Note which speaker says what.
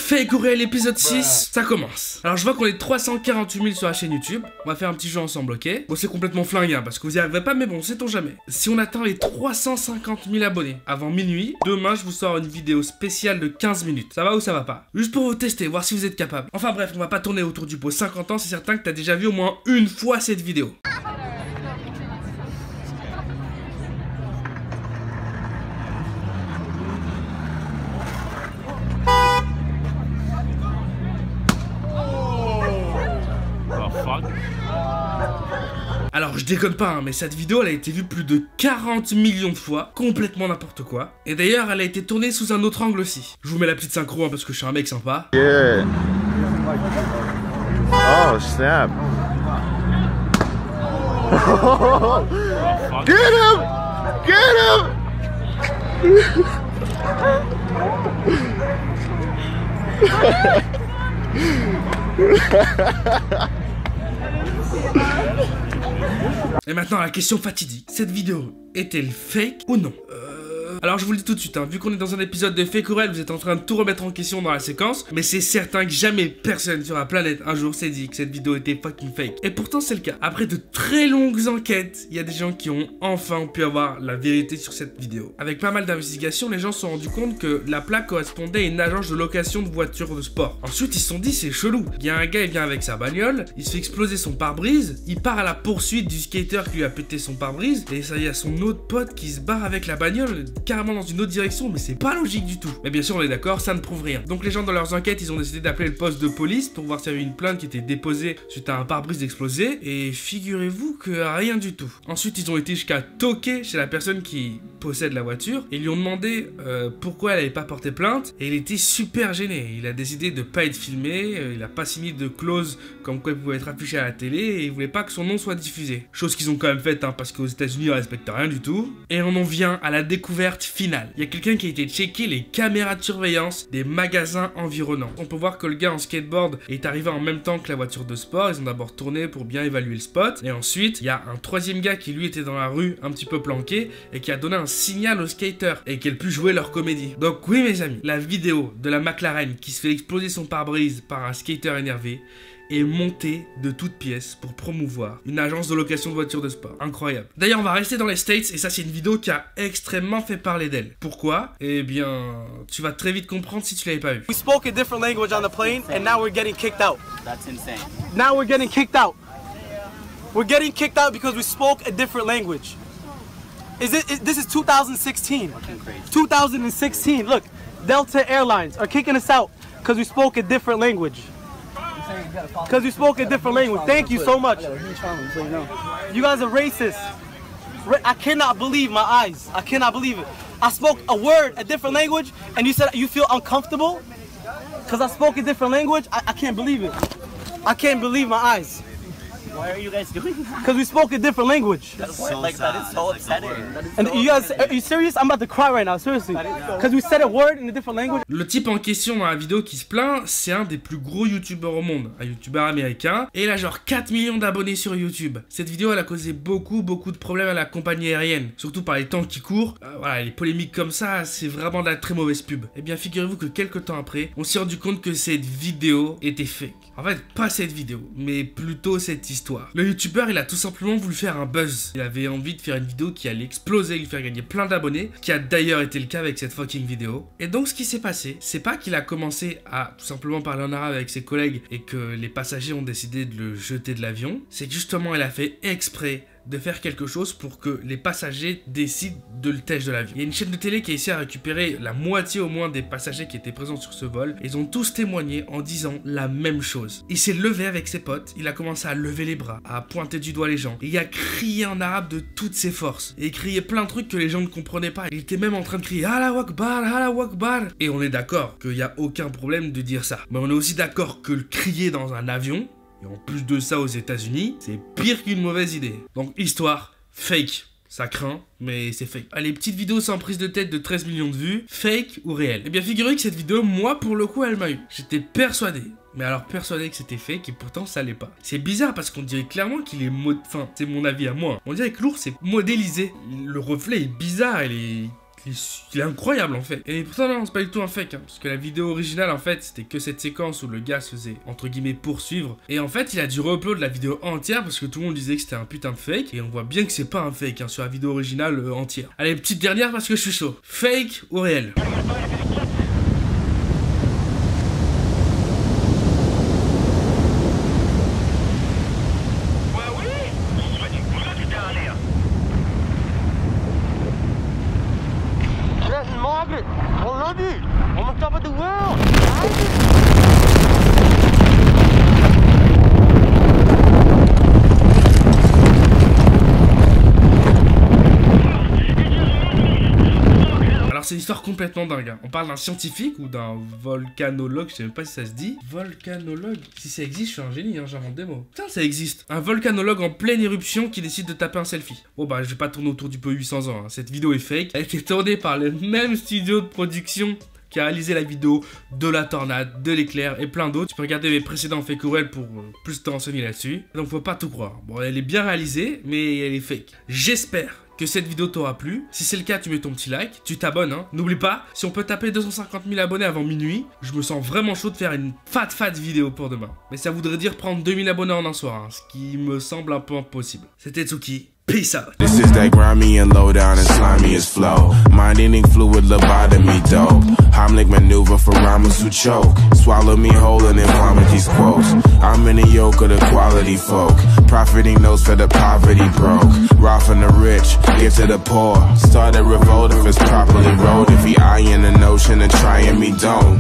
Speaker 1: Fake ou réel épisode 6, ça commence. Alors je vois qu'on est 348 000 sur la chaîne YouTube. On va faire un petit jeu ensemble, ok? Bon, c'est complètement flingue, hein, parce que vous y arriverez pas, mais bon, sait-on jamais. Si on atteint les 350 000 abonnés avant minuit, demain je vous sors une vidéo spéciale de 15 minutes. Ça va ou ça va pas? Juste pour vous tester, voir si vous êtes capable. Enfin bref, on va pas tourner autour du pot 50 ans, c'est certain que t'as déjà vu au moins une fois cette vidéo. Alors je déconne pas, hein, mais cette vidéo elle a été vue plus de 40 millions de fois, complètement n'importe quoi. Et d'ailleurs elle a été tournée sous un autre angle aussi. Je vous mets la petite synchro hein, parce que je suis un mec sympa.
Speaker 2: Yeah. Oh snap. Get him! Get him!
Speaker 1: Et maintenant la question fatidique, cette vidéo est-elle fake ou non? Alors je vous le dis tout de suite, hein, vu qu'on est dans un épisode de Fake ou Réel, vous êtes en train de tout remettre en question dans la séquence, mais c'est certain que jamais personne sur la planète un jour s'est dit que cette vidéo était fucking fake. Et pourtant c'est le cas. Après de très longues enquêtes, il y a des gens qui ont enfin pu avoir la vérité sur cette vidéo. Avec pas mal d'investigations, les gens se sont rendus compte que la plaque correspondait à une agence de location de voitures de sport. Ensuite ils se sont dit c'est chelou, il y a un gars il vient avec sa bagnole, il se fait exploser son pare-brise, il part à la poursuite du skater qui lui a pété son pare-brise, et ça y a son autre pote qui se barre avec la bagnole carrément dans une autre direction, mais c'est pas logique du tout. Mais bien sûr on est d'accord, ça ne prouve rien. Donc les gens dans leurs enquêtes ils ont décidé d'appeler le poste de police pour voir s'il y avait une plainte qui était déposée suite à un pare-brise explosé, et figurez-vous que rien du tout. Ensuite ils ont été jusqu'à toquer chez la personne qui possède la voiture et lui ont demandé pourquoi elle n'avait pas porté plainte, et il était super gêné. Il a décidé de pas être filmé, il a pas signé de clause comme quoi il pouvait être affiché à la télé, et il voulait pas que son nom soit diffusé. Chose qu'ils ont quand même faite hein, parce qu'aux États-Unis ils respectent rien du tout. Et on en vient à la découverte finale. Il y a quelqu'un qui a été checker les caméras de surveillance des magasins environnants. On peut voir que le gars en skateboard est arrivé en même temps que la voiture de sport. Ils ont d'abord tourné pour bien évaluer le spot, et ensuite il y a un troisième gars qui lui était dans la rue un petit peu planqué et qui a donné un signal aux skaters et qu'elle pu jouer leur comédie. Donc oui mes amis, la vidéo de la McLaren qui se fait exploser son pare-brise par un skater énervé est montée de toutes pièces pour promouvoir une agence de location de voitures de sport. Incroyable. D'ailleurs on va rester dans les States, et ça c'est une vidéo qui a extrêmement fait parler d'elle. Pourquoi? Eh bien tu vas très vite comprendre si tu l'avais pas vu.
Speaker 3: We spoke a different language on the plane and now we're getting kicked out.
Speaker 4: That's insane.
Speaker 3: Now we're getting kicked out. We're getting kicked out because we spoke a different language. This is 2016. 2016. Look, Delta Airlines are kicking us out because we spoke a different language. Because you spoke a different language. Thank you so much. You guys are racist. I cannot believe my eyes. I cannot believe it. I spoke a word, a different language, and you said you feel uncomfortable? Because I spoke a different language? I can't believe it. I can't believe my eyes.
Speaker 4: Why are you guys doing that?
Speaker 3: Because we spoke a different language.
Speaker 4: That's so like sad. That is so upsetting.
Speaker 3: And you guys, are you serious? I'm about to cry right now, seriously. Because we said a word in a different language.
Speaker 1: Le type en question dans la vidéo qui se plaint, c'est un des plus gros youtubeurs au monde, un youtubeur américain, et il a genre 4 millions d'abonnés sur YouTube. Cette vidéo elle a causé beaucoup de problèmes à la compagnie aérienne, surtout par les temps qui courent. Voilà, les polémiques comme ça, c'est vraiment de la très mauvaise pub. Et bien figurez-vous que quelques temps après, on s'est rendu compte que cette vidéo était fake. En fait, pas cette vidéo, mais plutôt cette histoire. Le youtubeur, il a tout simplement voulu faire un buzz. Il avait envie de faire une vidéo qui allait exploser, lui faire gagner plein d'abonnés, qui a d'ailleurs été le cas avec cette fucking vidéo. Et donc, ce qui s'est passé, c'est pas qu'il a commencé à tout simplement parler en arabe avec ses collègues et que les passagers ont décidé de le jeter de l'avion. C'est que justement, il a fait exprès de faire quelque chose pour que les passagers décident de le tèche de l'avion. Il y a une chaîne de télé qui a essayé à récupérer la moitié au moins des passagers qui étaient présents sur ce vol. Ils ont tous témoigné en disant la même chose. Il s'est levé avec ses potes, il a commencé à lever les bras, à pointer du doigt les gens. Et il a crié en arabe de toutes ses forces. Et il criait plein de trucs que les gens ne comprenaient pas. Il était même en train de crier Allahu Akbar, Allahu Akbar. Et on est d'accord qu'il n'y a aucun problème de dire ça. Mais on est aussi d'accord que le crier dans un avion, et en plus de ça aux États-Unis, c'est pire qu'une mauvaise idée. Donc histoire fake. Ça craint, mais c'est fake. Allez, petite vidéo sans prise de tête de 13 millions de vues, fake ou réel? Eh bien figurez que cette vidéo, moi pour le coup, elle m'a eu. J'étais persuadé. Mais alors persuadé que c'était fake, et pourtant ça l'est pas. C'est bizarre parce qu'on dirait clairement qu'il est enfin, c'est mon avis à moi. On dirait que l'ours est modélisé. Le reflet est bizarre, il il est incroyable en fait. Et pourtant non, c'est pas du tout un fake, hein, parce que la vidéo originale en fait c'était que cette séquence où le gars se faisait entre guillemets poursuivre. Et en fait il a dû re-upload la vidéo entière parce que tout le monde disait que c'était un putain de fake. Et on voit bien que c'est pas un fake hein, sur la vidéo originale entière. Allez, petite dernière parce que je suis chaud. Fake ou réel?
Speaker 2: Margaret, I love you. I'm on top of the world.
Speaker 1: Alors c'est une histoire complètement dingue, hein. On parle d'un scientifique ou d'un volcanologue, je sais même pas si ça se dit. Volcanologue? Si ça existe, je suis un génie, hein, j'invente des mots. Putain, ça existe. Un volcanologue en pleine éruption qui décide de taper un selfie. Bon bah, je vais pas tourner autour du pot 800 ans, hein. Cette vidéo est fake. Elle a été tournée par le même studio de production qui a réalisé la vidéo de la tornade, de l'éclair et plein d'autres. Tu peux regarder mes précédents faits courels pour plus te renseigner là-dessus. Donc faut pas tout croire. Bon, elle est bien réalisée, mais elle est fake. J'espère que cette vidéo t'aura plu. Si c'est le cas, tu mets ton petit like, tu t'abonnes, hein. N'oublie pas, si on peut taper 250 000 abonnés avant minuit, je me sens vraiment chaud de faire une fat vidéo pour demain. Mais ça voudrait dire prendre 2000 abonnés en un soir, hein, ce qui me semble un peu impossible. C'était Tsuki. Peace out.
Speaker 5: This is that grimy and low down and slimy as flow. Mind-eating fluid lobotomy dope. Heimlich maneuver for rhymers who choke. Swallow me whole and then vomit these quotes. I'm in the yoke of the quality folk. Profiting those for the poverty broke. Raw from the rich, get to the poor. Start a revolt if it's properly rolled. If he eyeing the notion and trying me, don't.